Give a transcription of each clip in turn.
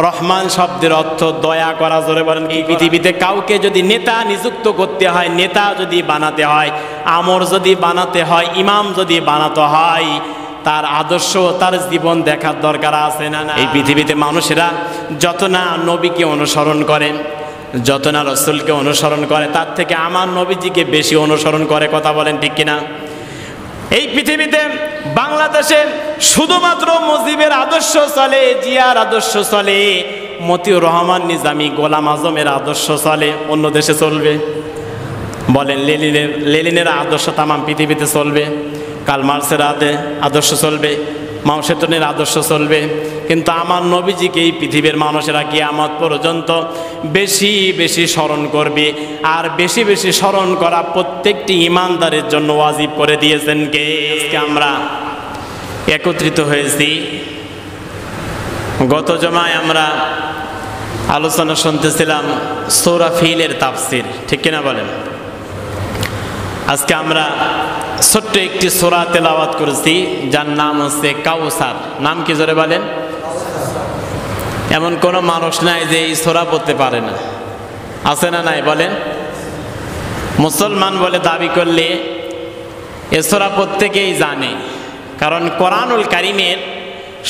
রহমান শব্দের অর্থ দয়া করা। জোরে বলেন। এই পৃথিবীতে কাউকে যদি নেতা নিযুক্ত করতে হয়, নেতা যদি বানাতে হয়, আমর যদি বানাতে হয়, ইমাম যদি বানাতে হয়, তার আদর্শ তার জীবন দেখার দরকার আছে না? এই পৃথিবীতে মানুষেরা যত না নবীকে অনুসরণ করে, যত না রসুলকে অনুসরণ করে, তার থেকে আমার নবীজিকে বেশি অনুসরণ করে। কথা বলেন ঠিক কিনা? এই পৃথিবীতে বাংলাদেশে শুধুমাত্র মুজিবের আদর্শ চলে, জিয়ার আদর্শ চলে, মতিউর রহমান নিজামী, গোলাম আজমের আদর্শ চলে। অন্য দেশে চলবে? বলেন। লেনিনের আদর্শ তামাম পৃথিবীতে চলবে, কার্ল মার্ক্সের আদর্শ চলবে, মাও সেতুনের আদর্শ চলবে, কিন্তু আমার নবীজিকে এই পৃথিবীর মানুষেরা কিয়ামত পর্যন্ত বেশি বেশি স্মরণ করবে। আর বেশি বেশি স্মরণ করা প্রত্যেকটি ইমানদারের জন্য ওয়াজিব করে দিয়েছেন কে? আজকে আমরা একত্রিত হয়েছি। গত জমায় আমরা আলোচনা শুনতেছিলাম সূরা ফিলের তাফসির, ঠিক কিনা বলেন? আজকে আমরা ছোট্ট একটি সূরা তেলাওয়াত করেছি, যার নাম হচ্ছে কাউসার। নাম কি জোরে বলেন? এমন কোনো মানুষ নাই যে এই সূরা পড়তে পারে না, আছে না নাই বলেন? মুসলমান বলে দাবি করলে এ সূরা প্রত্যেকেই জানে, কারণ কোরআনুল কারীমের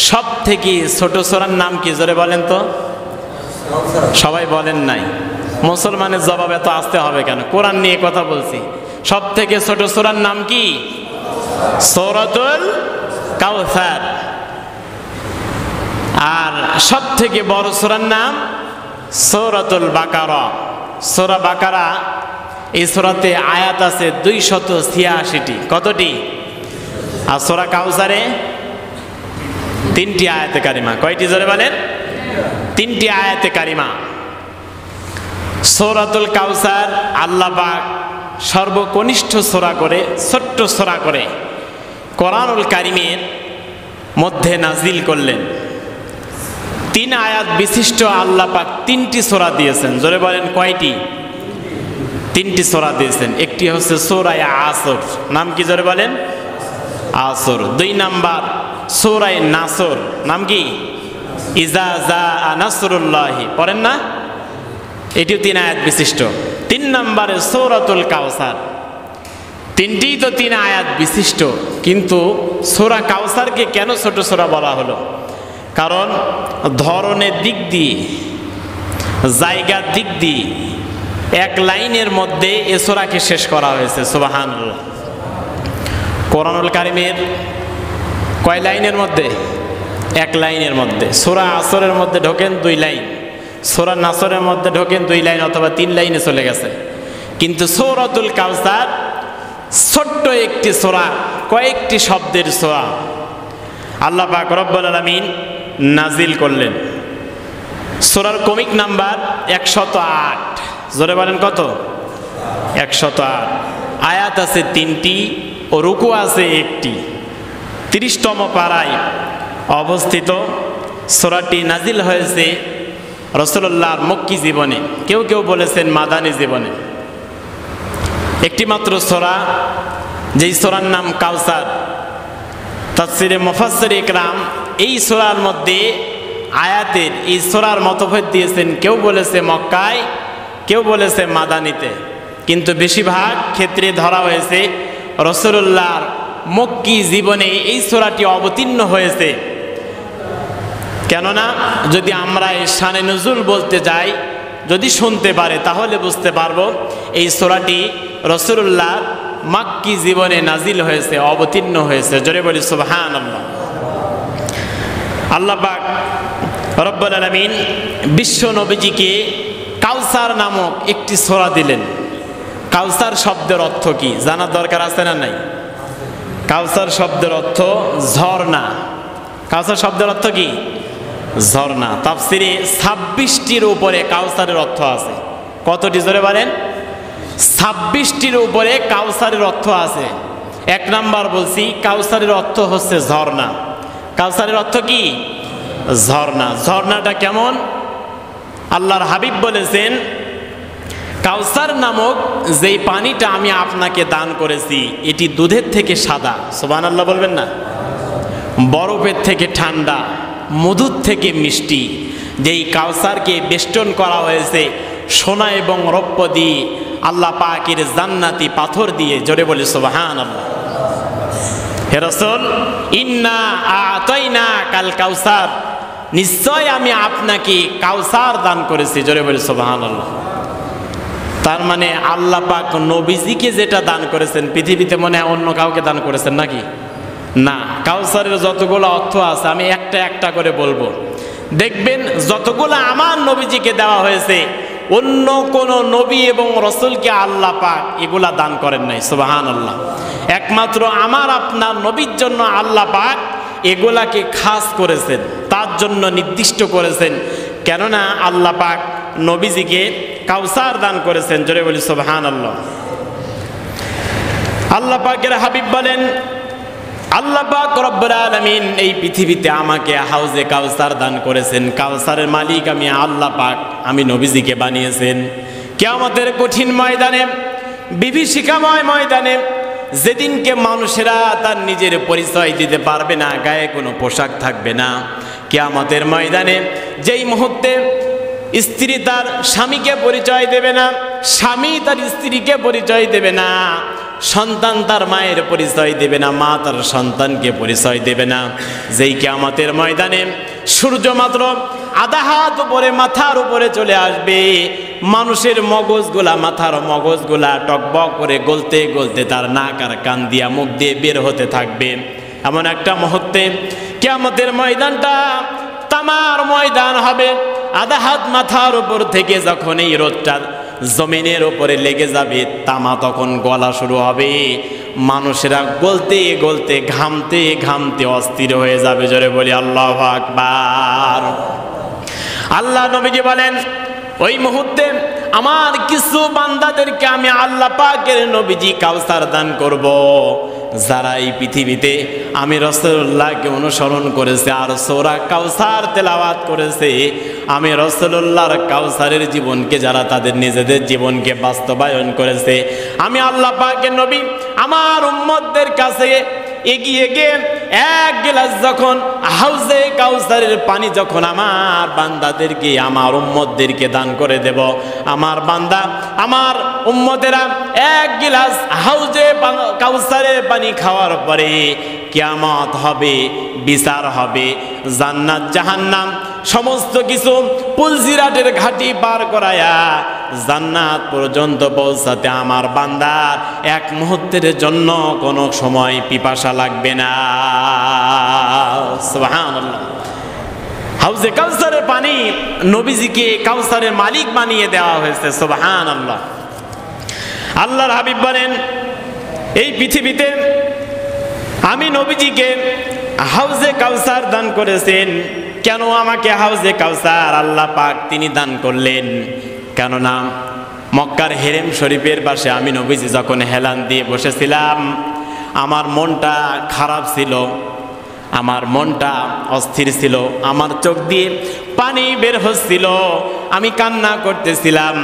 সব থেকে ছোট সূরার নাম কি জোরে বলেন তো? সবাই বলেন নাই। মুসলমানের জবাব এত আসতে হবে কেন? কোরআন নিয়ে কথা বলছি। সব থেকে ছোট সূরার নাম কি? সূরাতুল কাউসার। আর সব থেকে বড় সূরার নাম সূরাতুল বাকারা। সূরা বাকারা, এই সূরাতে আয়াত আছে 286টি। কতটি? আর সূরা কাউসারে 3টি আয়াতে কারিমা। কয়টি জোরে বলেন? 3টি আয়াতে কারিমা। সূরাতুল কাউসার আল্লাহ পাক সর্বকনিষ্ঠ সূরা করে, ছোট্ট সূরা করে কোরআনুল কারীমের মধ্যে নাজিল করলেন। 3 আয়াত বিশিষ্ট আল্লাহ পাক 3টি সূরা দিয়েছেন। জোরে বলেন কয়টি? 3টি সূরা দিয়েছেন। একটি হচ্ছে সূরা আসর। নাম কি জোরে বলেন? আসর। 2 নাম্বার সূরা নাসর। নাম কি? ইজা জাআ নাসরুল্লাহি। পড়েন না? এটিও 3 আয়াত বিশিষ্ট। 3 নম্বরে সূরাতুল কাউসার। 3টি তো 3 আয়াত বিশিষ্ট, কিন্তু সূরা কাউসারকে কেন ছোট সূরা বলা হলো? কারণ ধরনের দিক দিয়ে, জায়গার দিক দিয়ে 1 লাইনের মধ্যে এ সূরাকে শেষ করা হয়েছে। সুবহানাল্লাহ। কোরআনুল কারীমের কয় লাইনের মধ্যে? 1 লাইনের মধ্যে। সূরা আসরের মধ্যে ঢোকেন 2 লাইন, সূরা নাসরের মধ্যে ঢোকেন 2 লাইন অথবা 3 লাইনে চলে গেছে। কিন্তু সূরাতুল কাউসার ছোট্ট একটি সূরা, কয়েকটি শব্দের সূরা আল্লাহ পাক রব্বুল আলামিন নাজিল করলেন। সূরার কমিক নাম্বার 108। জোরে বলেন কত? 108। আয়াত আছে 3টি ও রুকু আছে 1টি। 30তম পারায় অবস্থিত। সূরাটি নাজিল হয়েছে রাসূলুল্লাহর মক্কি জীবনে, কেউ কেউ বলেছেন মাদানী জীবনে। একটি মাত্র সূরা, যেই সূরার নাম কাউসার। তাফসীরে মুফাসসির ইকরাম এই সূরার মধ্যে আয়াতের এই সূরার মতভেদ দিয়েছেন। কেউ বলেছে মক্কায়, কেউ বলেছে মাদানীতে, কিন্তু বেশিরভাগ ক্ষেত্রে ধরা হয়েছে রাসূলুল্লাহর মক্কি জীবনে এই সূরাটি অবতীর্ণ হয়েছে। কেননা যদি আমরা এই শানে নুজুল বলতে যাই, যদি শুনতে পারে, তাহলে বুঝতে পারবো এই সূরাটি রাসূলুল্লাহর মক্কি জীবনে নাজিল হয়েছে, অবতীর্ণ হয়েছে। জোরে বলি সুবহানাল্লাহ। আল্লাহ পাক রব্বুল আলামিন বিশ্ব নবীজিকে কাউসার নামক একটি সূরা দিলেন। কাউসার শব্দের অর্থ কি জানার দরকার আছে না নাই? কাউসার শব্দের অর্থ ঝর্ণা। কাউসার শব্দের অর্থ কি? ঝর্ণা। তাফসীরে 26টির উপরে কাউসারের অর্থ আছে। কতটি জোরে বলেন? 26টির উপরে কাউসারের অর্থ আছে। 1 নাম্বার বলছি, কাউসারের অর্থ হচ্ছে ঝর্ণা। কাউসারের অর্থ কি? ঝর্ণা। ঝর্ণাটা কেমন? আল্লাহর হাবিব বলেছেন, কাউসার নামক যেই পানিটা আমি আপনাকে দান করেছি, এটি দুধের থেকে সাদা। সুবহানাল্লাহ বলবেন না? বরফের থেকে ঠান্ডা, মধুর থেকে মিষ্টি, যেই কাউসারকে বেষ্টন করা হয়েছে সোনা এবং রৌপ্য দিয়ে, আল্লাহ পাকের জান্নাতি পাথর দিয়ে। জোরে বলি সুবহানাল্লাহ। হে রাসূল, ইন্না আতাইনা কাল কাউসার, নিশ্চয় আমি আপনাকে কাউসার দান করেছি। জোরে বলি সুবহানাল্লাহ। তার মানে আল্লাহ পাক নবীজিকে যেটা দান করেছেন, পৃথিবীতে মনে হয় অন্য কাউকে দান করেছেন নাকি? না। কাউসারের যতগুলো অর্থ আছে আমি একটা একটা করে বলবো, দেখবেন যতগুলো আমার নবীজিকে দেওয়া হয়েছে অন্য কোন নবী এবং রসুলকে আল্লাহ পাক এগুলা দান করেন নাই। সুবহানাল্লাহ। একমাত্র আমার আপনার নবীর জন্য আল্লাহ পাক এগুলাকে খাস করেছেন, তার জন্য নির্দিষ্ট করেছেন, কেননা আল্লাহ পাক নবীজিকে কাউসার দান করেছেন। জোরে বলি সুবহানাল্লাহ। আল্লাহ পাকের হাবিব বলেন, আল্লাহ পাক রব্বুল আলামিন এই পৃথিবীতে আমাকে হাউজে কাউসার দান করেছেন। কাউসারের মালিক আমি আল্লাহ পাক, আমি নবীজিকে বানিয়েছেন। কিয়ামতের কঠিন ময়দানে, বিভীষিকাময় ময়দানে, যেদিনকে মানুষেরা তার নিজের পরিচয় দিতে পারবে না, গায়ে কোনো পোশাক থাকবে না, কিয়ামতের ময়দানে যেই মুহূর্তে স্ত্রী তার স্বামীকে পরিচয় দেবে না, স্বামী তার স্ত্রীকে পরিচয় দেবে না, সন্তান তার মায়ের পরিচয় দেবে না, মা তার সন্তানকে পরিচয় দেবে না, যেই কিয়ামতের ময়দানে সূর্য মাত্র আধা হাত উপরে মাথার উপরে চলে আসবে, মানুষের মগজগুলা, মাথার মগজগুলা টকবক করে গলতে গলতে তার নাক আর কান দিয়া মুখ দিয়ে বের হতে থাকবে, এমন একটা মুহূর্তে কিয়ামতের ময়দানটা তামার ময়দান হবে। আধা হাত মাথার উপর থেকে যখন এই রোদটা জমিনের উপরে লেগে যাবে, তামা তখন গলা শুরু হবে, মানুষেরা গলতে গলতে ঘামতে ঘামতে অস্থির হয়ে যাবে। জোরে বলি আল্লাহু আকবার। আল্লাহ নবীজি বলেন, ওই মুহূর্তে আমার কিছু বান্দাদেরকে আমি আল্লাহ পাকের নবীজি কাউসার দান করব, যারা এই পৃথিবীতে আমি রাসূলুল্লাহকে অনুসরণ করেছে আর সূরা কাউসার তেলাওয়াত করেছে, আমি রাসূলুল্লাহর কাউসারের জীবনকে যারা তাদের নিজেদের জীবনকে বাস্তবায়ন করেছে, আমি আল্লাহ পাকের নবী আমার উম্মতদের কাছে এগিয়ে গিয়ে এক গ্লাস যখন হাউজে কাউসারের পানি যখন আমার বান্দাদেরকে, আমার উম্মতদেরকে দান করে দেব, আমার বান্দা, আমার উম্মতেরা এক গ্লাস হাউজে কাউসারের পানি খাওয়ার পরে কিয়ামত হবে, বিচার হবে, জান্নাত জাহান্নাম সমস্ত কিছু পুলসিরাটের ঘাটি পার করায়া জান্নাত পর্যন্ত পৌঁছাতে আমার বান্দার এক মুহূর্তের জন্য কোনো সময় পিপাসা লাগবে না। সুবহানাল্লাহ। হাউজে কাউসারের পানি নবীজিকে কাউসারের মালিক বানিয়ে দেওয়া হয়েছে। সুবহানাল্লাহ। আল্লাহর হাবিব বলেন, এই পৃথিবীতে আমি নবীজিকে হাউজে কাউসার দান করেছেন। কেন আমাকে হাউজে কাউসার আল্লাহ পাক তিনি দান করলেন? কেননা মক্কার হেরেম শরীফের পাশে আমি নবীজি যখন হেলান দিয়ে বসেছিলাম, আমার মনটা খারাপ ছিল, আমার মনটা অস্থির ছিল, আমার চোখ দিয়ে পানি বের হচ্ছিল, আমি কান্না করতেছিলাম,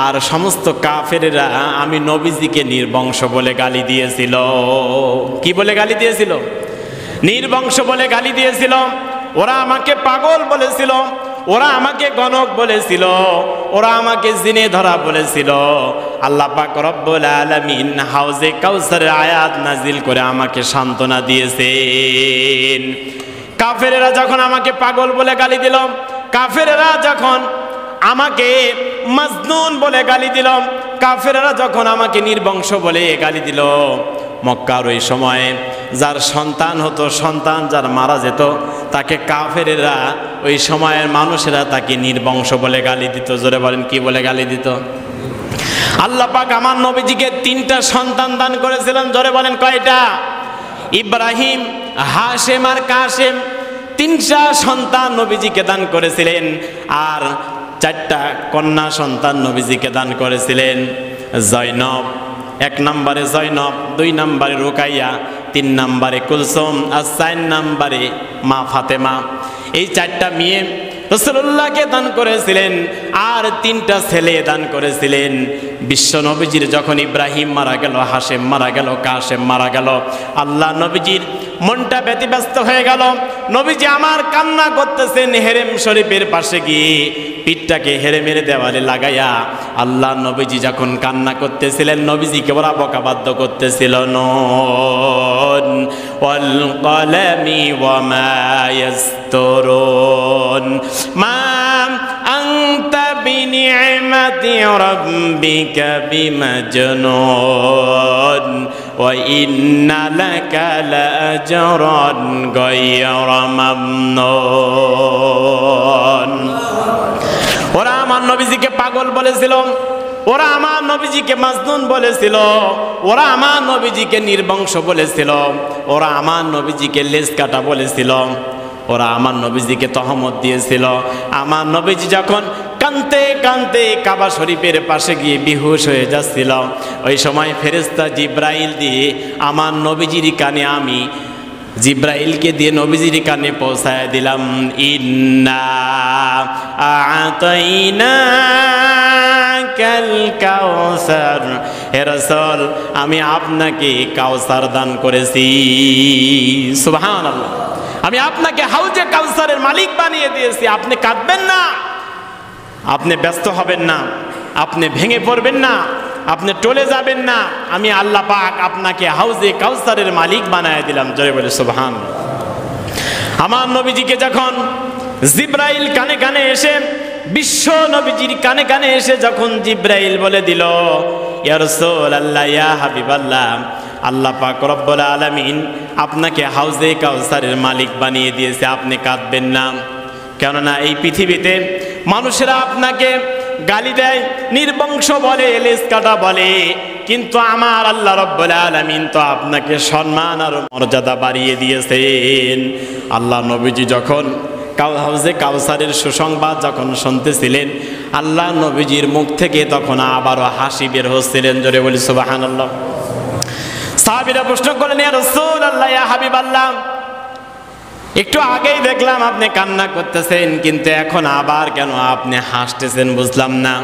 আর সমস্ত কাফেরেরা আমি নবীজিকে নির্বংশ বলে গালি দিয়েছিল। কি বলে গালি দিয়েছিল? নির্বংশ বলে গালি দিয়েছিল। ওরা আমাকে পাগল বলেছিল, ওরা আমাকে গণক বলেছিল, ওরা আমাকে জিনে ধরা বলেছিল। আল্লাহ পাক রব্বুল আলামিন হাউজে কাউসারের আয়াত নাজিল করে আমাকে সান্ত্বনা দিয়েছেন। কাফেরেরা যখন আমাকে পাগল বলে গালি দিল, কাফেরেরা যখন আমাকে মাজনুন বলে গালি দিল, কাফেরেরা যখন আমাকে নির্বংশ বলে গালি দিল, মক্কার ওই সময়ে যার সন্তান হতো, সন্তান যার মারা যেত, তাকে কাফেরেরা, ওই সময়ের মানুষেরা তাকে নির্বংশ বলে গালি দিত। জোরে বলেন, কি বলে গালি দিত? আল্লাহ পাক আমার নবীজিকে 3টা সন্তান দান করেছিলেন। জোরে বলেন, কয়টা? ইব্রাহিম, হাশেম আর কাশেম, 3টা সন্তান নবীজিকে দান করেছিলেন। আর 4টা কন্যা সন্তান নবীজিকে দান করেছিলেন। জয়নব, 1 নম্বরে জয়নব, 2 নম্বরে রুকাইয়া, 3 নম্বরে কুলসুম, আর 4 নম্বরে মা ফাতেমা। এই 4টা মেয়ে রাসূলুল্লাহকে দান করেছিলেন, আর 3টা ছেলে দান করেছিলেন। বিশ্ব নবীজির যখন ইব্রাহিম মারা গেল, হাশেম মারা গেল, কাশেম মারা গেল, আল্লাহ নবীজির মনটা ব্যতিব্যস্ত হয়ে গেল। নবীজি আমার কান্না করতেছেন হেরেম শরীফের পাশে গিয়ে পিঠটাকে হেরেমের দেওয়ালে লাগাইয়া। আল্লাহ নবীজি যখন কান্না করতেছিলেন, নবীজিকে ওরা বকাবাদ্য করতেছিল, নুন ওয়াল কলামি ওয়া মা ইয়াসতুরুন মা আনতা বিনি'মাতি রাব্বিকা বিমাজনুন ওয়া ইন্না লাকা লাআজরান গায়রা মামনুন। ওরা আমার নবীজিকে পাগল বলেছিল, ওরা আমার নবীজিকে মাজনুন বলেছিল, ওরা আমার নবীজিকে নির্বংশ বলেছিল, ওরা আমার নবীজিকে লেজ কাটা বলেছিল, ওরা আমার নবীজিকে তহমত দিয়েছিল। আমার নবীজি যখন কাঁদতে কাঁদতে কাবা শরীফের পাশে গিয়ে বেহুশ হয়ে যাচ্ছিল, ওই সময় ফেরেশতা জিব্রাইল দিয়ে আমার নবীজির কানে, আমি জিব্রাইলকে দিয়ে নবীজির কানে পৌঁছায় দিলাম, ইন্না আতাইনাকাল কাউসার, হে রাসূল আমি আপনাকে কাউসার দান করেছি। সুবহানাল্লাহ, আমি আপনাকে হাউজে কাউসারের মালিক বানিয়ে দিয়েছি। আপনি কাঁদবেন না, আপনি ব্যস্ত হবেন না, আপনি ভেঙে পড়বেন না, আপনি টলে যাবেন না। আমি আল্লাহ পাক আপনাকে হাউজে কাউসারের মালিক বানায় দিলাম। জয় বলে সুবহানাল্লাহ। আমার নবীজিকে যখন জিব্রাইল কানে কানে এসে, বিশ্ব নবীজির কানে কানে এসে যখন জিব্রাইল বলে দিল, ইয়া রাসূলুল্লাহ, ইয়া হাবিবাল্লাহ, আল্লাহ পাক রব্বুল আলামিন আপনাকে হাউজে কাউসারের মালিক বানিয়ে দিয়েছে, আপনি কাঁদবেন না। কেননা এই পৃথিবীতে মানুষেরা আপনাকে গালি দেয়, নির্বংশ বলে, লেজ কাটা বলে, কিন্তু আমার আল্লাহ রব্বুল আলামিন তো আপনাকে সম্মান আর মর্যাদা বাড়িয়ে দিয়েছেন। আল্লাহ নবীজি যখন হাউজে কাউসারের সুসংবাদ যখন শুনতেছিলেন, আল্লাহ নবীজির মুখ থেকে তখন আবারও হাসি বের হচ্ছিলেন। জোরে বলি সুবহানাল্লাহ। সাহাবীরা প্রশ্ন করলেন, ইয়া রাসূলুল্লাহ, ইয়া হাবিবাল্লাহ, একটু আগেই দেখলাম আপনি কান্না করতেছেন, কিন্তু এখন আবার কেন আপনি হাসতেছেন বুঝলাম না।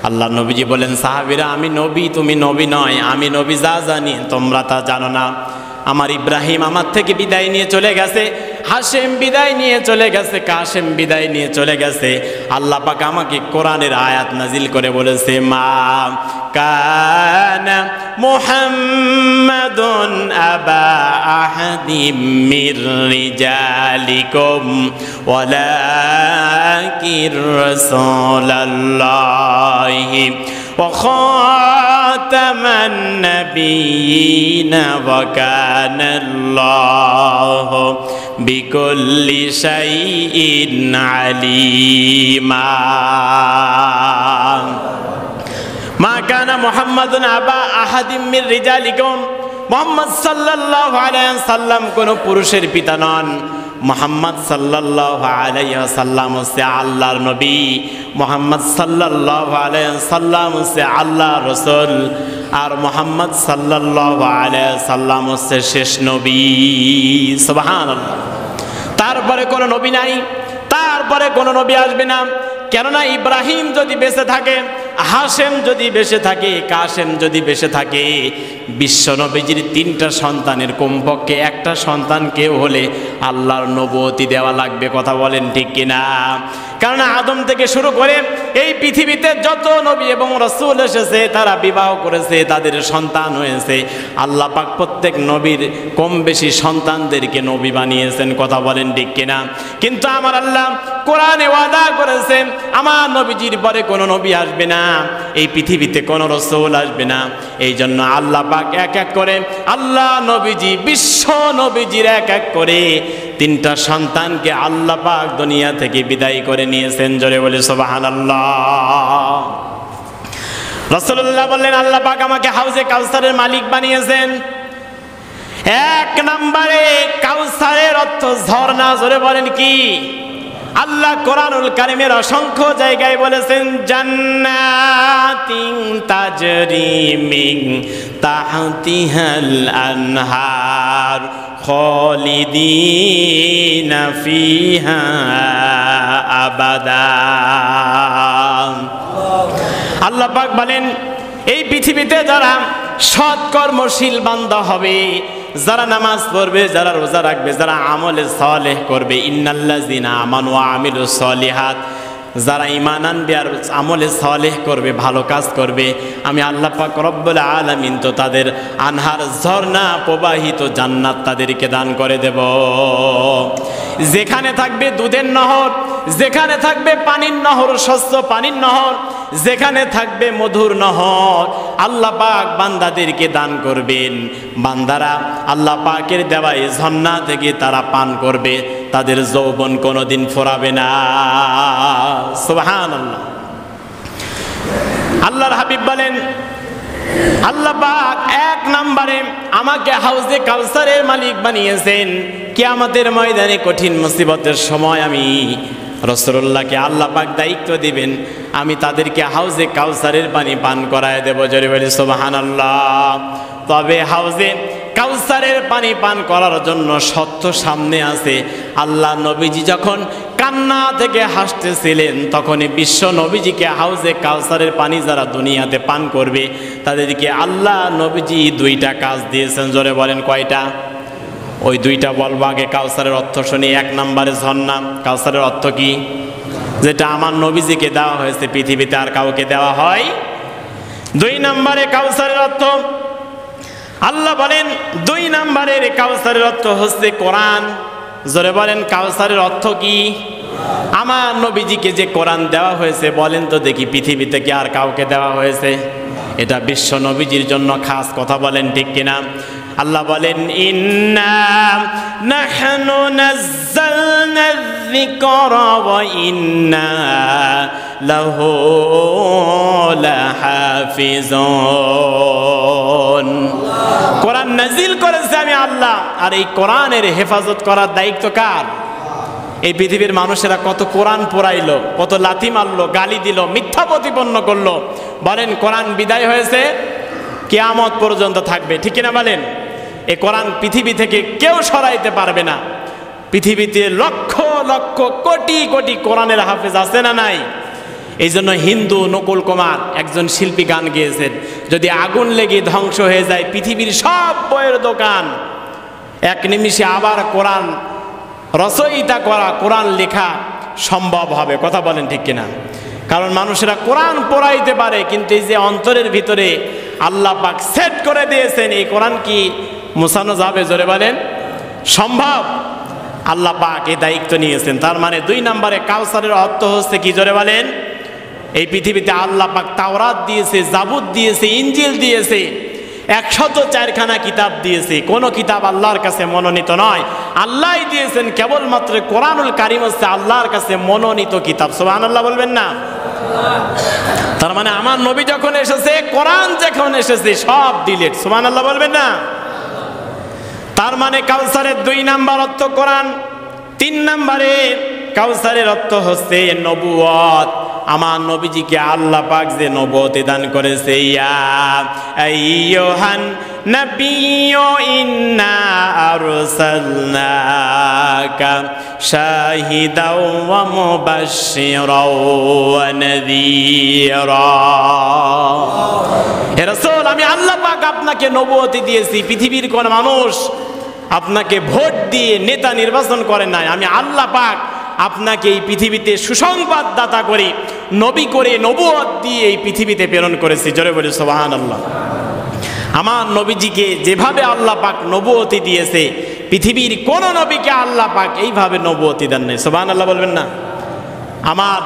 আল্লাহ নবীজি বলেন, সাহাবীরা আমি নবী, তুমি নবী নয়, আমি নবী যা জানি তোমরা তা জানো না। আমার ইব্রাহিম আমার থেকে বিদায় নিয়ে চলে গেছে, হাশেম বিদায় নিয়ে চলে গেছে, কাশেম বিদায় নিয়ে চলে গেছে। আল্লাহ পাক আমাকে কোরআনের আয়াত নাজিল করে বলেছে, মা কানা মুহাম্মাদুন আবা আহাদিম মির রিজালিকুম ওয়ালাকির রাসূলুল্লাহি ওয়া খাতামান নাবিয়িনা ওয়া কানাল্লাহু বিকুল্লি শাইইন আলিমা। মা কানা মুহাম্মাদুন আবা আহাদিম মির রিজালিকুম, মুহাম্মদ সাল্লাল্লাহু আলাইহি ওয়াসাল্লাম কোন পুরুষের পিতা নন। মুহাম্মদ সাল্লাল্লাহু আলাইহি ওয়াসাল্লাম হচ্ছে আল্লাহর নবী, মুহাম্মদ সাল্লাল্লাহু আলাইহি ওয়াসাল্লাম হচ্ছে আল্লাহর রাসূল, আর মুহাম্মদ সাল্লাল্লাহু আলাইহি ওয়াসাল্লাম হচ্ছে শেষ নবী। সুবহানাল্লাহ। তারপরে কোনো নবী নাই, তারপরে কোনো নবী আসবে না। কেননা ইব্রাহিম যদি বেঁচে থাকে, হাশেম যদি বেঁচে থাকে, কাশেম যদি বেঁচে থাকে, বিশ্ব নবীজির 3টা সন্তানের কমপক্ষে একটা সন্তানকে হলে আল্লাহর নবুয়তি দেওয়া লাগবে। কথা বলেন ঠিক কিনা? কারণ আদম থেকে শুরু করে এই পৃথিবীতে যত নবী এবং রাসূল এসেছে, তারা বিবাহ করেছে, তাদের সন্তান হয়েছে। আল্লাহ পাক প্রত্যেক নবীর কম বেশি সন্তানদেরকে নবী বানিয়েছেন। কথা বলেন ঠিক কিনা? কিন্তু আমার আল্লাহ কোরআনে ওয়াদা করেছেন, আমার নবীজির পরে কোনো নবী আসবে না, এই পৃথিবীতে কোনো রাসূল আসবে না। এই জন্য আল্লাহ পাক এক এক করে আল্লাহ নবীজি, বিশ্ব নবীজির এক এক করে 3টা সন্তানকে আল্লাহ পাক দুনিয়া থেকে বিদায় করে নিয়েছেন। জোরে বলে সুবহানাল্লাহ। রাসূলুল্লাহ বললেন, আল্লাহ পাক আমাকে হাউজে কাউসারের মালিক বানিয়েছেন। 1 নম্বরে কাউসারের অর্থ ঝর্ণা। জোরে বলেন কি? আল্লাহ কোরআনুল কারীমের অসংখ্য জায়গায় বলেছেন, জান্নাতিন তাজরি মিন তাহতিহাল আনহার খালিদিনা ফিহা আবাদা। আল্লাহ পাক বলেন এই পৃথিবীতে যারা সৎকর্মশীল বান্দা হবে, যারা নামাজ পড়বে, যারা রোজা রাখবে, যারা আমলে সালেহ করবে, ইন্নাল্লাযিনা আমানু ওয়া আমিলুস সালিহাত, যারা ঈমান আনবে আর আমলে সালেহ করবে, ভালো কাজ করবে, আমি আল্লাহ পাক রব্বুল আলামিন তো তাদের আনহার ঝর্ণা প্রবাহিত জান্নাত তাদেরকে দান করে দেব। যেখানে থাকবে দুধের নহর, যেখানে থাকবে পানির নহর, স্বচ্ছ পানির নহর, যেখানে থাকবে মধুর নহর, আল্লাহ পাক বান্দাদেরকে দান করবেন। বান্দারা আল্লাহ পাকের দেওয়া এই ঝর্ণা থেকে তারা পান করবে, তাদের যৌবন কোনোদিন ফোরাবে না। সুবহানাল্লাহ। আল্লাহর হাবিব বলেন আল্লাহ পাক এক নম্বরে আমাকে হাউজে কাউসারের মালিক বানিয়েছেন। কিয়ামতের ময়দানে কঠিন মুসিবতের সময় আমি রাসূলুল্লাহকে আল্লাহ পাক দায়িত্ব দিবেন, আমি তাদেরকে হাউজে কাউসারের পানি পান করায় দেব। জোরে বলি সুবহানাল্লাহ। তবে হাউজে কাউসারের পানি পান করার জন্য সত্য সামনে আছে। আল্লাহ নবীজি যখন কান্না থেকে হাসতেছিলেন, তখনই বিশ্ব নবীজিকে হাউজে কাউসারের পানি যারা দুনিয়াতে পান করবে তাদেরকে আল্লাহ নবীজি দুইটা কাজ দিয়েছেন। জোরে বলেন কয়টা? ওই দুইটা বলবো। আগে কাউসারের অর্থ শুনি। এক নম্বরে ঝর্ণা। কাউসারের অর্থ কি? যেটা আমার নবীজিকে দেওয়া হয়েছে, পৃথিবীতে আর কাউকে দেওয়া হয়। দুই নম্বরে কাউসারের অর্থ আল্লাহ বলেন, দুই নম্বরের কাউসারের অর্থ হচ্ছে কোরআন। জোরে বলেন কাউসারের অর্থ কি? আমার নবীজিকে যে কোরআন দেওয়া হয়েছে, বলেন তো দেখি পৃথিবীতে কি আর কাউকে দেওয়া হয়েছে? এটা বিশ্ব নবীজির জন্য খাস। কথা বলেন ঠিক কিনা? আল্লাহ বলেন ইন্না নাহনু নাযালনা যিকরা ওয়া ইন্না লাহু লাহাফিজুন। কোরআন নাজিল করেছে আমি আল্লাহ, আর এই কোরআনের হেফাজত করার দায়িত্ব কার? এই পৃথিবীর মানুষেরা কত কোরআন পোড়াইলো, কত লাথি মারলো, গালি দিল, মিথ্যা প্রতিপন্ন করলো। বলেন কোরআন বিদায় হয়েছে, কিয়ামত পর্যন্ত থাকবে। ঠিক কিনা বলেন? এই কোরআন পৃথিবী থেকে কেউ সরাইতে পারবে না। পৃথিবীতে লক্ষ লক্ষ কোটি কোটি কোরআনের হাফেজ আছে না নাই? এই জন্য হিন্দু নকুল কুমার একজন শিল্পী গান গেয়েছেন, যদি আগুন লেগে ধ্বংস হয়ে যায় পৃথিবীর সব বইয়ের দোকান, এক নিমিষে আবার কোরআন রচয়িতা করা, কোরআন লেখা সম্ভব হবে। কথা বলেন ঠিক কিনা? কারণ মানুষেরা কোরআন পড়াইতে পারে, কিন্তু এই যে অন্তরের ভিতরে আল্লাহ পাক সেট করে দিয়েছেন, এই কোরআন কি মুছানো যাবে? জোরে বলেন সম্ভব? আল্লাহ পাক এই দায়িত্ব নিয়েছেন। তার মানে দুই নম্বরে কাউসারের অর্থ হচ্ছে কি? জোরে বলেন। এই পৃথিবীতে আল্লাহ পাক তাওরাত দিয়েছে, জাবুর দিয়েছে, ইনজিল দিয়েছে, 104খানা কিতাব দিয়েছে। কোন কিতাব আল্লাহর কাছে মনোনীত নয়, আল্লাহই দিয়েছেন। কেবলমাত্র কোরআনুল কারীম হচ্ছে আল্লাহর কাছে মনোনীত কিতাব। সুবহানাল্লাহ বলবেন না? তার মানে আমার নবী যখন এসেছে, কোরআন যখন এসেছে, সব ডিলিট। সুবহানাল্লাহ বলবেন না? তার মানে কাউসারের দুই নাম্বার অর্থ কোরআন। তিন নম্বরে কাউসারের অর্থ হচ্ছে নবুয়ত। আমার নবীজিকে আল্লাহ পাক যে নবুয়ত দান করেছে, ইয়া আইয়ুহান নাবিয়্যু ইন্না আরসালনাকা শাহিদাও ওয়া মুবাশশিরাও ওয়া নাযীরা। হে রাসূল, আমি আল্লাহ পাক আপনাকে নবুয়ত দিয়েছি। পৃথিবীর কোন মানুষ আপনাকে ভোট দিয়ে নেতা নির্বাচন করে নাই। আমি আল্লাহ পাক আপনাকে এই পৃথিবীতে সুসংবাদদাতা করে, নবী করে, নবুয়ত দিয়ে এই পৃথিবীতে প্রেরণ করেছি। জোরে বলি সুবহানাল্লাহ। আমার নবীজিকে যেভাবে আল্লাহ পাক নবুয়তি দিয়েছে, পৃথিবীর কোন নবীকে আল্লাহ পাক এইভাবে নবুয়তি দেন নাই। সুবহানাল্লাহ বলবেন না? আমার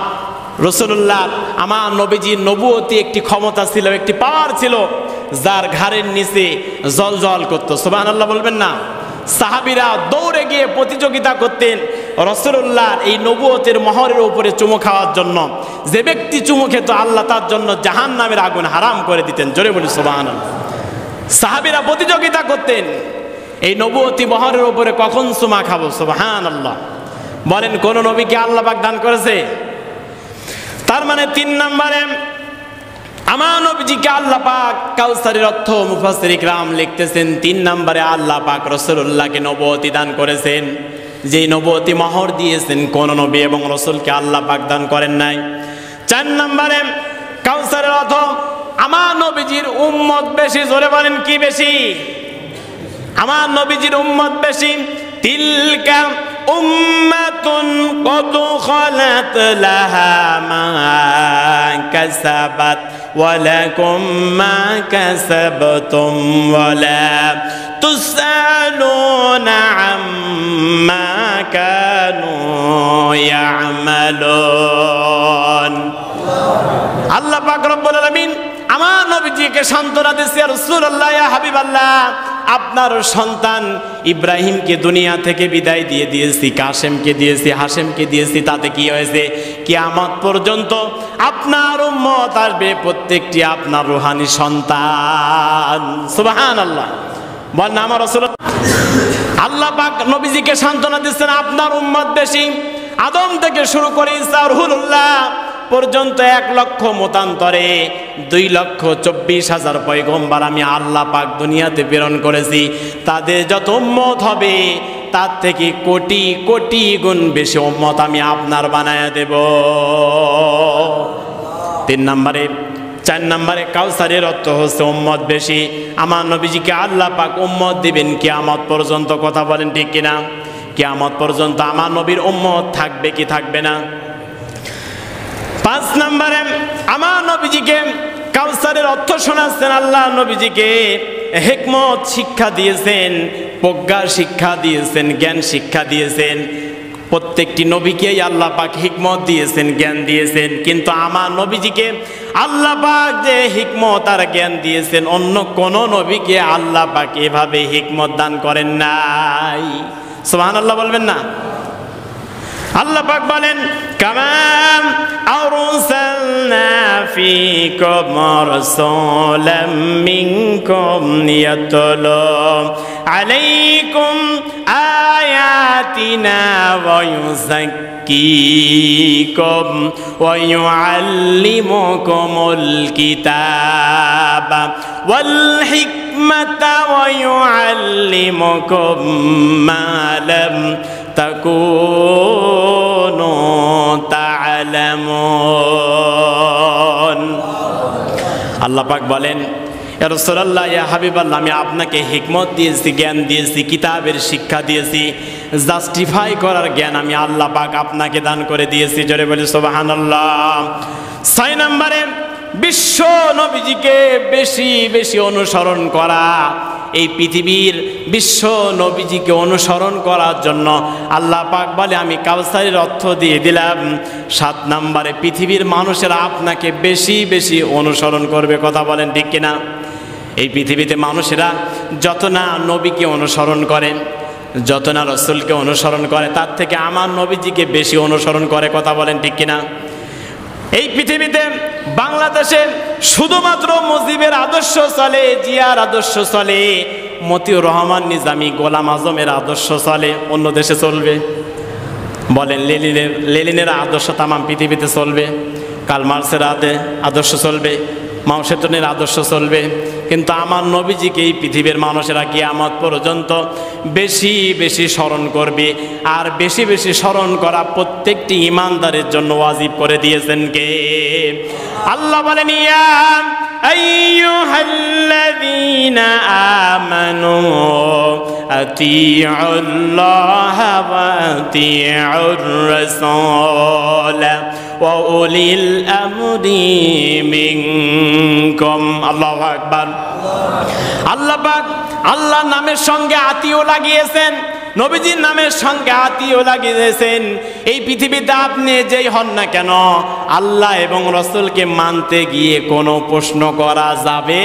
রাসূলুল্লাহ, আমার নবীজির নবুয়তি একটি ক্ষমতা ছিল, একটি পাওয়ার ছিল, যার ঘাড়ের নিচে জল করতো। সুবহানাল্লাহ বলবেন না? সাহাবীরা দৌড়ে গিয়ে প্রতিযোগিতা করতেন রাসূলুল্লাহর এই নবুয়তের মোহরের উপরে চুমু খাওয়ার জন্য। যে ব্যক্তি চুমু খেত, আল্লাহ তার জন্য জাহান্নামের আগুন হারাম করে দিতেন। জোরে বলি সুবহানাল্লাহ। সাহাবীরা প্রতিযোগিতা করতেন এই নবুয়তি মোহরের উপরে কখন চুমা খাবো। সুবহানাল্লাহ। বলেন কোন নবীকে আল্লাহ পাক দান করেছে? তার মানে তিন নম্বরে আমার নবীজিকে আল্লাহ পাক কাউসারের অর্থ মুফাসসির ইকরাম লিখতেছেন 3 নম্বরে আল্লাহ পাক রাসূলুল্লাহকে নবুয়তি দান করেছেন। যেই নবুয়তি মোহর দিয়েছেন কোন নবী এবং রাসূলকে আল্লাহ পাক দান করেন নাই। 4 নম্বরে কাউসারের অর্থ আমার নবীজির উম্মত বেশি। জোরে বলেন কি বেশি? আমার নবীজির উম্মত বেশি। তিলকা উম্মাতুন কদ খালাত লাহা মা কাসাবাত ওয়া লাকুম মা কাসাবতুম ওয়া লা তুসআলুনা আম্মা কানু ইয়ামালুন। আল্লাহ পাক রব্বুল আলামিন আমার নবীজিকে সান্ত্বনা দিয়েছে, রাসূলুল্লাহ ইয়া হাবিবাল্লাহ, আপনার সন্তান ইব্রাহিমকে দুনিয়া থেকে বিদায় দিয়ে দিয়েছি, কাসেমকে দিয়েছি, হাশেমকে দিয়েছি। তাতে কি হয়েছে? কিয়ামত পর্যন্ত আপনার উম্মত আসবে, প্রত্যেকটি আপনার রূহানি সন্তান। সুবহানাল্লাহ। বলেন আমার রাসূল। আল্লাহ পাক নবীজিকে সান্ত্বনা দিচ্ছেন, আপনার উম্মত বেশি। আদম থেকে শুরু করে ঈসা রুহুল্লাহ পর্যন্ত 1 লক্ষ মতান্তরে 2,24,000 পয়গম্বর আমি আল্লাহ পাক দুনিয়াতে প্রেরণ করেছি। তাদের যত উম্মত হবে তার থেকে কোটি কোটি গুণ বেশি উম্মত আমি আপনার বানায়া দেব। 3 নম্বরে 4 নম্বরে কাউসারের অর্থ হচ্ছে উম্মত বেশি। আমার নবীজিকে আল্লাহ পাক উম্মত দিবেন কিয়ামত পর্যন্ত। কথা বলেন ঠিক কিনা? কিয়ামত পর্যন্ত আমার নবীর উম্মত থাকবে কি থাকবে না? 5 নম্বরে আমার নবীজিকে কাউসারের অর্থ শোনাচ্ছেন। আল্লাহ নবীজিকে হিকমত শিক্ষা দিয়েছেন, প্রজ্ঞা শিক্ষা দিয়েছেন, জ্ঞান শিক্ষা দিয়েছেন। প্রত্যেকটি নবীকেই আল্লাহ পাক হিকমত দিয়েছেন, জ্ঞান দিয়েছেন। কিন্তু আমার নবীজিকে আল্লাহ পাক যে হিকমত আর জ্ঞান দিয়েছেন, অন্য কোন নবীকে আল্লাহ পাক এভাবে হিকমত দান করেন নাই। সুবহানাল্লাহ বলবেন না? আল্লাহ পাক বলেন, কামাম আরসালনা ফীকুম রাসূলাম মিনকুম ইয়াতলু আলাইকুম আয়াতিনা ওয়া ইউযাক্কিকুম ওয়া ইউআল্লিমুকুমুল কিতাবা ওয়াল হিকমাতা ওয়া ইউআল্লিমুকুম মা লাম তাকুনু তা'লামুন। আল্লাহ পাক বলেন, ইয়া রাসূলুল্লাহ, ইয়া হাবিবাল্লাহ, আমি আপনাকে হিকমত দিয়েছি, জ্ঞান দিয়েছি, কিতাবের শিক্ষা দিয়েছি, জাস্টিফাই করার জ্ঞান আমি আল্লাহ পাক আপনাকে দান করে দিয়েছি। জোরে বলি সুবহানাল্লাহ। 6 নম্বরে বিশ্ব নবীজিকে বেশি বেশি অনুসরণ করা। এই পৃথিবীর বিশ্ব নবীজিকে অনুসরণ করার জন্য আল্লাহ পাক বলে, আমি কাউসারের অর্থ দিয়ে দিলাম। 7 নম্বরে পৃথিবীর মানুষেরা আপনাকে বেশি বেশি অনুসরণ করবে। কথা বলেন ঠিক কিনা? এই পৃথিবীতে মানুষেরা যত না নবীকে অনুসরণ করে, যত না রাসূলকে অনুসরণ করে, তার থেকে আমার নবীজিকে বেশি অনুসরণ করে। কথা বলেন ঠিক কিনা? এই পৃথিবীতে বাংলাদেশে শুধুমাত্র মুজিবের আদর্শ চলে, জিয়ার আদর্শ চলে, মতিউর রহমান নিজামী, গোলাম আজমের আদর্শ চলে। অন্য দেশে চলবে? বলেন লেনিনের আদর্শ তামাম পৃথিবীতে চলবে, কার্ল মার্ক্সের আদর্শ চলবে, মাও সেতুনের আদর্শ চলবে। কিন্তু আমার নবীজিকে এই পৃথিবীর মানুষেরা কিয়ামত পর্যন্ত বেশি বেশি স্মরণ করবে। আর বেশি বেশি স্মরণ করা প্রত্যেকটি ঈমানদারের জন্য ওয়াজিব করে দিয়েছেন কে? আল্লাহ বলেন, ইয়া আইয়ুহাল্লাযীনা আমানু আতিউল্লাহা ওয়া আতিউর রাসূল ওয়া উলিল আমরি মিনকুম। আল্লাহু আকবার। আল্লাহ পাক আল্লাহর নামের সঙ্গে আতিও লাগিয়েছেন, নবীজির নামের সঙ্গে আতিও লাগিয়েছেন। এই পৃথিবীতে আপনি যেই হন না কেন, আল্লাহ এবং রাসূলকে মানতে গিয়ে কোনো প্রশ্ন করা যাবে?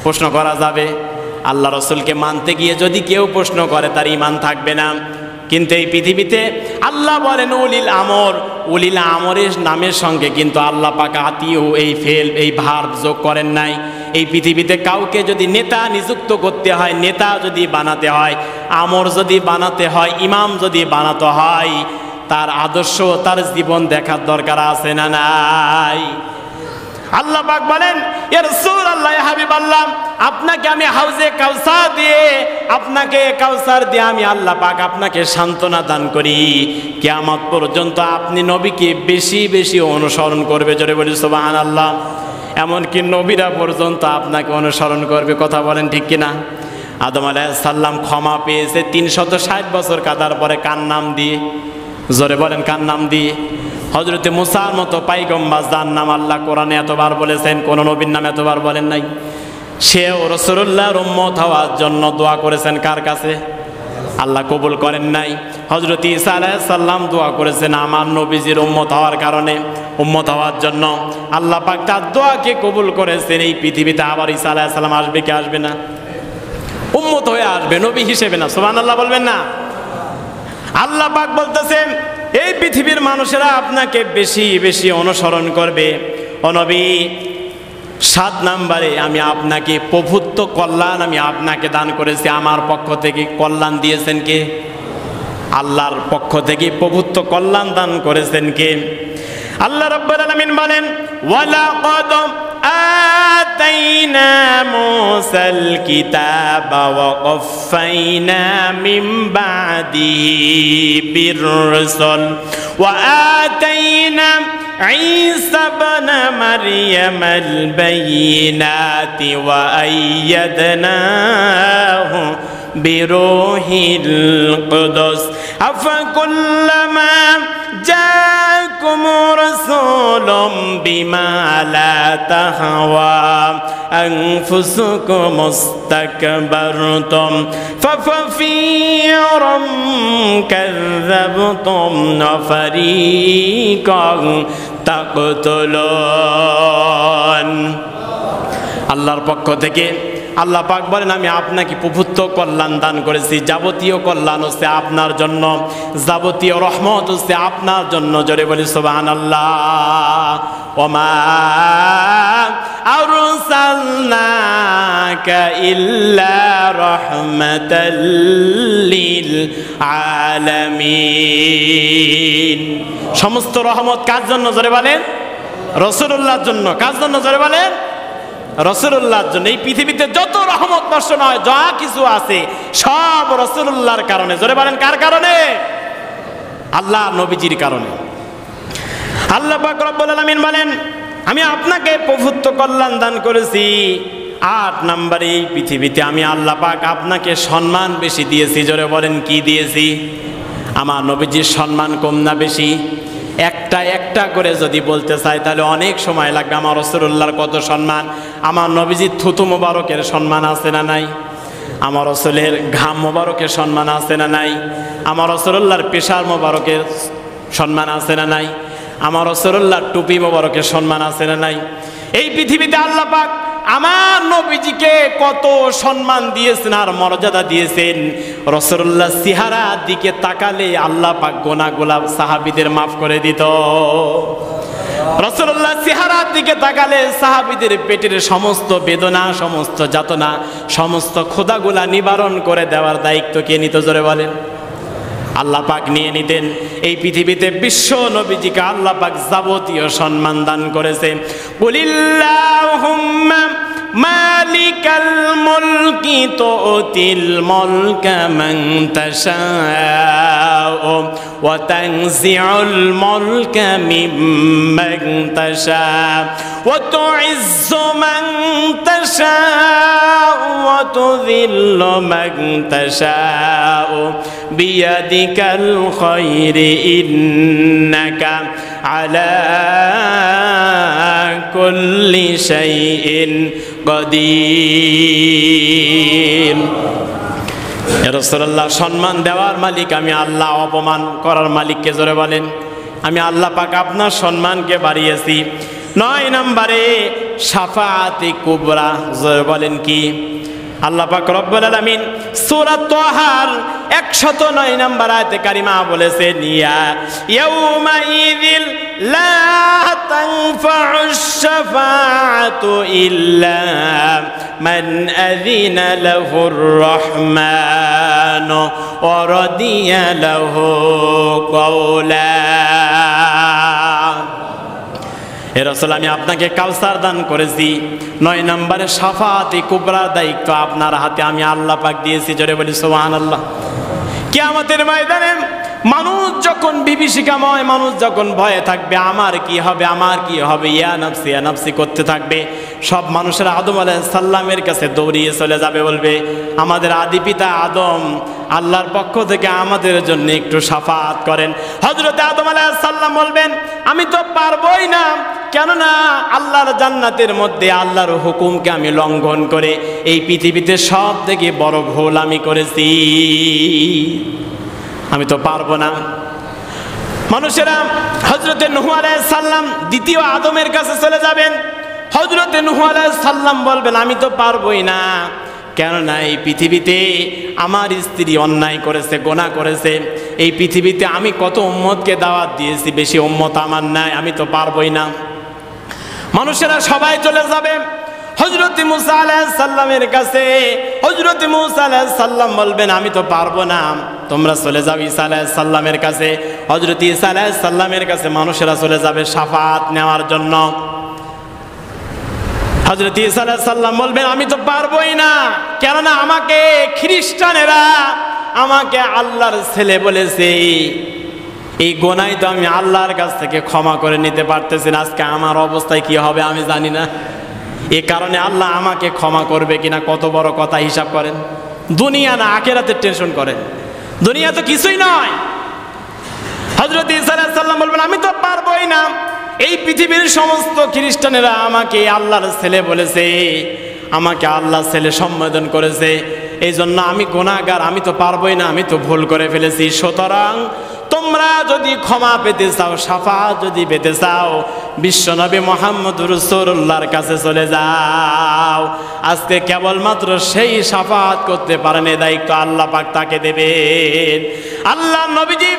প্রশ্ন করা যাবে? আল্লাহ রাসূলকে মানতে গিয়ে যদি কেউ প্রশ্ন করে, তার ঈমান থাকবে না। কিন্তু এই পৃথিবীতে আল্লাহ বলেন উলিল আমর, উলিল আমরের নামের সঙ্গে কিন্তু আল্লাহ পাক আতিও এই ফেল এই ভার্ব যোগ করেন নাই। এই পৃথিবীতে কাউকে যদি নেতা নিযুক্ত করতে হয়, নেতা যদি বানাতে হয়, আমর যদি বানাতে হয়, ইমাম যদি বানাতে হয়, তার আদর্শ, তার জীবন দেখার দরকার আছে না নাই? আল্লাহ পাক বলেন, ইয়া রাসূলুল্লাহ, ইয়া হাবিবাল্লাহ, আপনাকে আমি হাউজে কাউসার দিয়ে, আপনাকে কাউসার দিয়ে আমি আল্লাহ পাক আপনাকে সান্ত্বনা দান করি। কিয়ামত পর্যন্ত আপনি নবীকে বেশি বেশি অনুসরণ করবে। জোরে বলি সুবহানাল্লাহ। এমনকি নবীরা পর্যন্ত আপনাকে অনুসরণ করবে। কথা বলেন ঠিক কিনা? আদম আলাইহিস সালাম ক্ষমা পেয়েছে 360 বছর কাদার পরে, কার নাম দিয়ে? জোরে বলেন, কার নাম দিয়ে? হযরতে মুসার মতো পাইগম্বার, যার নাম আল্লাহ কোরআনে এতবার বলেছেন, কোন নবীর নাম এতবার বলেন নাই। সেও রাসূলুল্লাহর উম্মত হওয়ার জন্য দোয়া করেছেন কার কাছে? আল্লাহ কবুল করেন নাই। হযরত ঈসা আলাইহিস সালাম দোয়া করেছেন আমার নবীজির উম্মত হওয়ার কারণে, উম্মত হওয়ার জন্য। আল্লাহ পাক তার দোয়াকে কবুল করেছেন। এই পৃথিবীতে আবার ঈসা আলাইহিস সালাম আসবে কি আসবে না? উম্মত হয়ে আসবে, নবী হিসেবে না। সুবহানাল্লাহ বলবেন না? আল্লাহ পাক বলতেছেন, এই পৃথিবীর মানুষেরা আপনাকে বেশি বেশি অনুসরণ করবে। ও নবী, 7 নম্বরে আমি আপনাকে প্রভুত্ব কল্যাণ আমি আপনাকে দান করেছি। আমার পক্ষ থেকে কল্যাণ দিয়েছেন কে? আল্লাহর পক্ষ থেকে প্রভুত্ব কল্যাণ দান করেছেন কে? আল্লাহ রাব্বুল আলামিন বলেন, ওয়ালাকাদ আতাইনা মূসাল কিতাবা ওয়া কাফাইনা মিন বাদিহি বিররুসুল ওয়া আতাইনা ঈসা ইবনা মারইয়ামাল বাইয়িনাতি ওয়া আইয়াদনাহু বিরূহিল কুদুস আফাকুল্লামা জাআকুম রাসূলুম বিমা লা তাহওয়া আনফুসুকুম ইসতাকবারতুম ফাফারীকাম কাযাবতুম ওয়া ফারীকান তাকতুলুন। আল্লাহর পক্ষ থেকে আল্লাহ পাক বলেন, আমি আপনাকে প্রভুত্ব কল্যাণ দান করেছি। যাবতীয় কল্যাণ হচ্ছে আপনার জন্য, যাবতীয় রহমত হচ্ছে আপনার জন্য। জোরে বলি সুবহানাল্লাহ। ওমা আরসালনাকা ইল্লা রাহমাতাল লিল আলামিন। সমস্ত রহমত কার জন্য? জোরে বলেন, রাসূলুল্লাহর জন্য। কার জন্য? জোরে বলেন, রাসূলুল্লাহর জন্য। এই পৃথিবীতে যত রহমত বর্ষণ হয়, যা কিছু আছে, সব রাসূলুল্লাহর কারণে। জোরে বলেন, কার কারণে? আল্লাহ নবীজির কারণে। আল্লাহ পাক রব্বুল আলামিন বলেন, আমি আপনাকে প্রভুত্ব কল্যাণ দান করেছি। 8 নম্বরে, এই পৃথিবীতে আমি আল্লাহ পাক আপনাকে সম্মান বেশি দিয়েছি। জোরে বলেন, কি দিয়েছি? আমার নবীজির সম্মান কম না বেশি? একটা একটা করে যদি বলতে চাই তাহলে অনেক সময় লাগবে। আমার রাসূলুল্লাহর কত সম্মান! আমার নবীজির থুতু মোবারকের সম্মান আছে না নাই? আমার রাসূলের ঘাম মোবারকের সম্মান আছে না নাই? আমার রাসূলুল্লাহর পেশার মোবারকের সম্মান আছে না নাই? আমার রাসূলুল্লাহর টুপি মোবারকের সম্মান আছে না নাই? এই পৃথিবীতে আল্লাহ পাক আমার নবীজিকে কত সম্মান দিয়েছেন আর মর্যাদা দিয়েছেন। রাসূলুল্লাহ চেহারার দিকে তাকালে আল্লাহ পাক গুনাহগুলো সাহাবীদের মাফ করে দিত। রাসূলুল্লাহ চেহারার দিকে তাকালে সাহাবীদের পেটের সমস্ত বেদনা, সমস্ত যাতনা, সমস্ত ক্ষুধাগুলা নিবারণ করে দেওয়ার দায়িত্ব কে নিত? জোরে বলেন, আল্লাহ পাক নিয়ে নিতেন। এই পৃথিবীতে বিশ্ব নবীজিকে আল্লাহ পাক যাবতীয় সম্মান দান করেছে। কুলিল্লাহুম্মা মালিকাল মুলকি তুতিল মুলকা মান তাশাউ ওয়া তানজিউল মুলকা মিম্মান তাশাউ ওয়া তুইজ্জু মান তাশাউ ওয়া তুযিল্লু মান তাশাউ বিয়াদিকাল খায়রি ইন্নাকা আলা কুল্লি শাইইন কাদির। ইয়া রাসূলুল্লাহ, সম্মান দেওয়ার মালিক আমি আল্লাহ, অপমান করার মালিককে? জোরে বলেন, আমি আল্লাহ পাক আপনার সম্মানকে বাড়িয়েছি। 9 নম্বরে শাফাআতে কুবরা। জোরে বলেন কি? আল্লাহ পাক রব্বুল আলামিন সূরা তাহার 109 নম্বর আয়াতে কারিমা বলেছেন, ইয়াউমা ইযিল লা তানফাউশ শাফাআতু ইল্লা মান আযিনা লাহুর রাহমানু ওয়া রাদিয়া লাহু কওলা। হে রাসূল, আমি আপনাকে কাউসার দান করেছি, 9 নম্বরে শাফাআতে কুবরার দায়িত্ব আপনার হাতে আমি আল্লাহ পাক দিয়েছি। জোরে বলি সুবহানাল্লাহ। কিয়ামতের ময়দানে মানুষ যখন বিভীষিকাময়, মানুষ যখন ভয়ে থাকবে, আমার কি হবে, আমার কি হবে, ইয়া নাফসি করতে থাকবে, সব মানুষেরা আদম আলাইহিস সালামের কাছে দৌড়িয়ে চলে যাবে, বলবে আমাদের আদি পিতা আদম, আল্লাহর পক্ষ থেকে আমাদের জন্য একটু শাফাআত করেন। হযরত আদম আলাইহিস সালাম বলবেন আমি তো পারবই না, কেননা আল্লাহর জান্নাতের মধ্যে আল্লাহর হুকুমকে আমি লঙ্ঘন করে এই পৃথিবীতে সব থেকে বড় ভুল আমি করেছি, আমি তো পারবো না। মানুষেরা হযরতে নূহ আলাইহিস সালাম দ্বিতীয় আদমের কাছে চলে যাবেন। হযরতে নূহ আলাইহিস সালাম বলবেন আমি তো পারবই না, কেননা এই পৃথিবীতে আমার স্ত্রী অন্যায় করেছে, গুনাহ করেছে, এই পৃথিবীতে আমি কত উম্মতকে দাওয়াত দিয়েছি, বেশি উম্মত আমার নাই, আমি তো পারবই না। মানুষেরা সবাই চলে যাবে হযরত মুসা আলাইহিস সালামের কাছে। হযরত মুসা আলাইহিস সালাম বলবেন আমি তো পারবো না, তোমরা চলে যাও ঈসা আলাইহিস সালামের কাছে। হযরত ঈসা আলাইহিস সালামের কাছে মানুষেরা চলে যাবে শাফাআত নেওয়ার জন্য। হযরত ঈসা আলাইহিস সালাম বলবেন আমি তো পারবোই না, কেননা আমাকে খ্রিস্টানেরা আমাকে আল্লাহর ছেলে বলেছে, এই গোনাই তো আমি আল্লাহর কাছ থেকে ক্ষমা করে নিতে পারতেছি না, আজকে আমার অবস্থায় কি হবে আমি জানি না, এ কারণে আল্লাহ আমাকে ক্ষমা করবে কিনা। কত বড় কথা, হিসাব করেন, দুনিয়া না আখিরাতের টেনশন করেন, দুনিয়া তো কিছুই নয়। হযরত ঈসা আলাইহিস সালাম বলবেন আমি তো পারবোই না, এই পৃথিবীর সমস্ত খ্রিস্টানেরা আমাকে আল্লাহর ছেলে বলেছে, আমাকে আল্লাহর ছেলে সম্বোধন করেছে, এই জন্য আমি গুনাহগার, আমি তো পারবোই না, আমি তো ভুল করে ফেলেছি। সুতরাং তোমরা যদি ক্ষমা পেতে চাও, শাফাআত যদি পেতে চাও, বিশ্বনবী মুহাম্মদুর রাসূলুল্লাহর কাছে চলে যাও। আজকে কেবলমাত্র সেই শাফাআত করতে পারেন, এই দায়িত্ব আল্লাহ পাক তাকে দেবেন। আল্লাহ নবীজি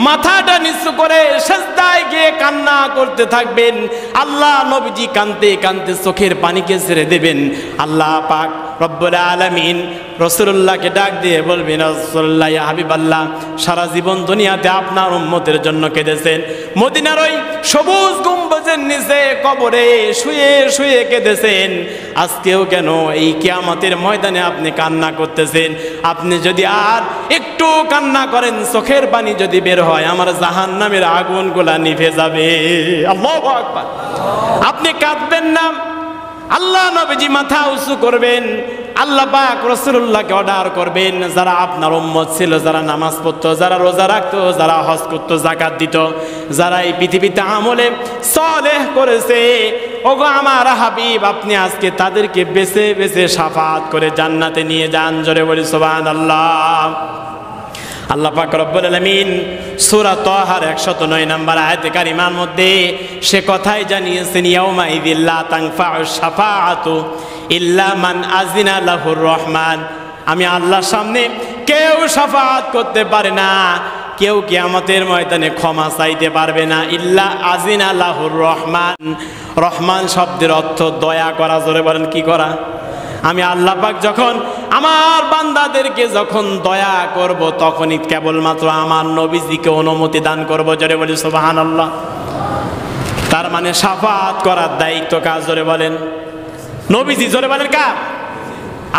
মাথাটা নিচু করে সিজদায় গিয়ে কান্না করতে থাকবেন। আল্লাহ নবীজি কাঁদতে কাঁদতে চোখের পানিকে ছেড়ে দেবেন। আল্লাহ পাক রব্বুল আলামিন রাসূলুল্লাহকে ডাক দিয়ে বলবেন রাসূলুল্লাহ ইয়া হাবিবাল্লাহ, সারা জীবন দুনিয়াতে আপনার উম্মতের জন্য কেঁদেছেন, মদিনার ওই সবুজ গম্বুজের নিচে কবরে শুয়ে শুয়ে কেঁদেছেন, আজকেও কেন এই কিয়ামতের ময়দানে আপনি কান্না করতেছেন? আপনি যদি আর একটু কান্না করেন, চোখের পানি যদি বের হয়, আমার জাহান্নামের আগুনগুলা নিভে যাবে। আল্লাহু আকবার। আপনি কাঁদবেন না, আল্লাহ নবীজি মাথা উঁচু করবেন, আল্লাহ পাক রাসূলুল্লাহকে অর্ডার করবেন, যারা আপনার উম্মত ছিল, যারা নামাজ পড়তো, যারা রোজা রাখতো, যারা হজ করতো, যাকাত দিত, যারা এই পৃথিবীতে আমলে সালেহ করেছে, ওগো আমার হাবিব, আপনি আজকে তাদেরকে বেছে বেছে শাফাআত করে জান্নাতে নিয়ে যান। জোরে বলি সুবহানাল্লাহ। আল্লাহ পাক রব্বুল আলামিন সূরা তাহার 109 নম্বর আয়াতে কারিমার মধ্যে সে কথাই জানিয়েছেন, ইয়াউমা ইযিল লা তানফাউ শাফাআতু ইল্লা মান আযিনা লাহুর রহমান। আমি আল্লাহর সামনে কেউ শাফাআত করতে পারে না, কেউ কিয়ামতের ময়দানে ক্ষমা চাইতে পারবে না, ইল্লা আযিনা লাহুর রহমান। রহমান শব্দের অর্থ দয়া করা। জোরে বলেন কি করা? আমি আল্লাহ পাক যখন আমার বান্দাদেরকে যখন দয়া করব, তখনই কেবলমাত্র আমার নবীজিকে অনুমতি দান করব। জোরে বলি সুবহানাল্লাহ। তার মানে শাফাআত করার দায়িত্ব কার? জোরে বলেন নবীজি। জোরে বলেন কার?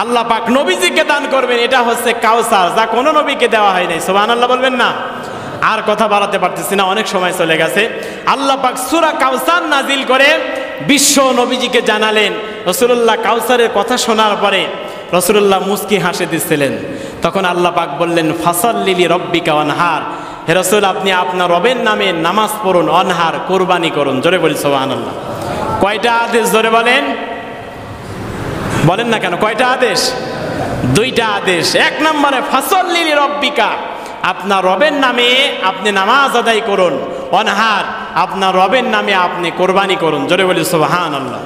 আল্লাহ পাক নবীজিকে দান করবেন। এটা হচ্ছে কাউসার, যা কোনো নবীকে দেওয়া হয় নাই। সুবহানাল্লাহ বলবেন না? আর কথা বাড়াতে পারতেছি না, অনেক সময় চলে গেছে। আল্লাহ পাক সূরা কাউসার নাজিল করে বিশ্ব নবীজিকে জানালেন। রাসূলুল্লাহ কাউসারের কথা শোনার পরে রাসূলুল্লাহ মুস্কি হাসি দিচ্ছিলেন। তখন আল্লাহ পাক বললেন, ফাসাল্লি লিরাব্বিকা ওয়ানহার। হে রাসূল, আপনি আপনার রবের নামে নামাজ পড়ুন, অনহার, কুরবানি করুন। জোরে বলি সুবহানাল্লাহ। কয়টা আদেশ? জোরে বলেন, বলেন না কেন? কয়টা আদেশ? দুইটা আদেশ। এক নম্বরে ফাসাল্লি লিরাব্বিকা, আপনার রবের নামে আপনি নামাজ আদায় করুন, অনহার, আপনার রবের নামে আপনি কোরবানি করুন। জোরে বলি সুবহানাল্লাহ।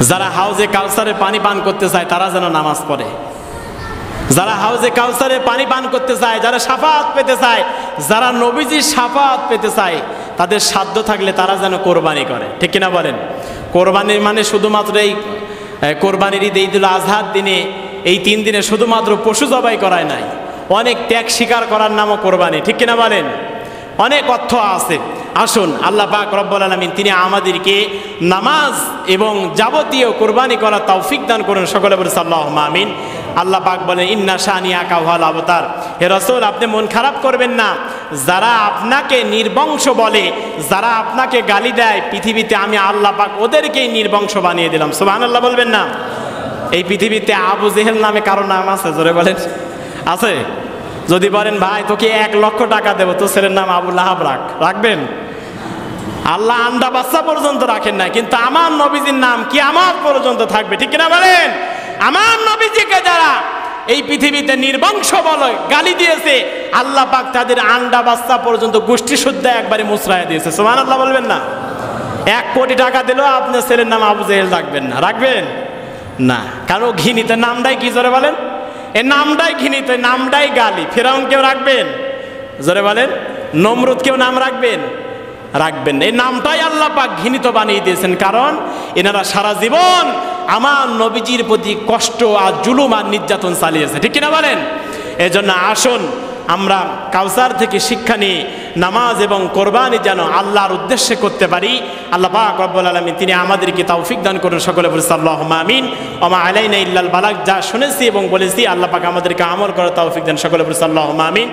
যারা হাউজে কাউসারে পানি পান করতে চায় তারা যেন নামাজ পড়ে, যারা হাউজে কাউসারে পানি পান করতে চায়, যারা শাফাআত পেতে চায়, যারা নবীজির শাফাআত পেতে চায়, তাদের সাধ্য থাকলে তারা যেন কোরবানি করে। ঠিক কিনা বলেন? কোরবানির মানে শুধুমাত্র এই কোরবানির ঈদ, ঈদুল আজহার দিনে, এই 3 দিনে শুধুমাত্র পশু জবাই করায় নাই, অনেক ত্যাগ স্বীকার করার নামও কোরবানি। ঠিক কিনা বলেন? অনেক অর্থ আছে। আসুন আল্লাহ পাক রব্বুল আলামিন তিনি আমাদেরকে নামাজ এবং যাবতীয় কোরবানি করার তৌফিক দান করুন। সকলে বলি আল্লাহুম্মা আমিন। আল্লাহ পাক বলেন ইন্না শানিআকা হুয়াল আবতার, হে রাসূল আপনি মন খারাপ করবেন না, যারা আপনাকে নির্বংশ বলে, যারা আপনাকে গালি দেয়, পৃথিবীতে আমি আল্লাহ পাক ওদেরকেই নির্বংশ বানিয়ে দিলাম। সুবহানাল্লাহ বলবেন না? এই পৃথিবীতে আবু জেহেল নামে কারো নাম আছে? জোরে বলেন, আছে? যদি বলেন ভাই তোকে 1 লক্ষ টাকা দেবো, তো ছেলের নাম আবু লাহাব রাখবেন? আল্লাহ আন্ডা বাচ্চা পর্যন্ত রাখেন না, কিন্তু আমার নবীজির নাম কিয়ামত পর্যন্ত থাকবে, ঠিক কিনা বলেন? আমার নবীজিকে যারা এই পৃথিবীতে নির্বংশ বলে গালি দিয়েছে, আল্লাহ পাক তাদের আন্ডা বাচ্চা পর্যন্ত গোষ্ঠী শুদ্ধা একবারে মুচড়ায় দিয়েছে। সুবহানাল্লাহ বলবেন না? 1 কোটি টাকা দিলেও আপনার ছেলের নাম আবু জেহেল রাখবেন না, রাখবেন না? কারণ ঘৃণিত নামটাই কি, জোরে বলেন? এ নামটাই ঘৃণিত, নামটাই গালি। ফেরাউন কেউ রাখবেন? জোরে বলেন। নমরুদ কেউ নাম রাখবেন? রাখবেন না। এই নামটাই আল্লাহ পাক ঘৃণিত বানিয়ে দিয়েছেন, কারণ এনারা সারা জীবন আমার নবীজির প্রতি কষ্ট আর জুলুম আর নির্যাতন চালিয়েছে, ঠিক কিনা বলেন? এজন্য আসুন আমরা কাউসার থেকে শিক্ষা নিয়ে নামাজ এবং কোরবানি যেন আল্লাহর উদ্দেশ্যে করতে পারি। আল্লাহ পাক রব্বুল আলামিন তিনি আমাদেরকে তৌফিক দান করুন। সকলে বলি আল্লাহুম্মা আমিন। ওয়া মা আলাইনা ইল্লাল বালাগ, যা শুনেছি এবং বলেছি আল্লাহ পাক আমাদেরকে আমল করার তৌফিক দেন। সকলে বলি আল্লাহুম্মা আমিন।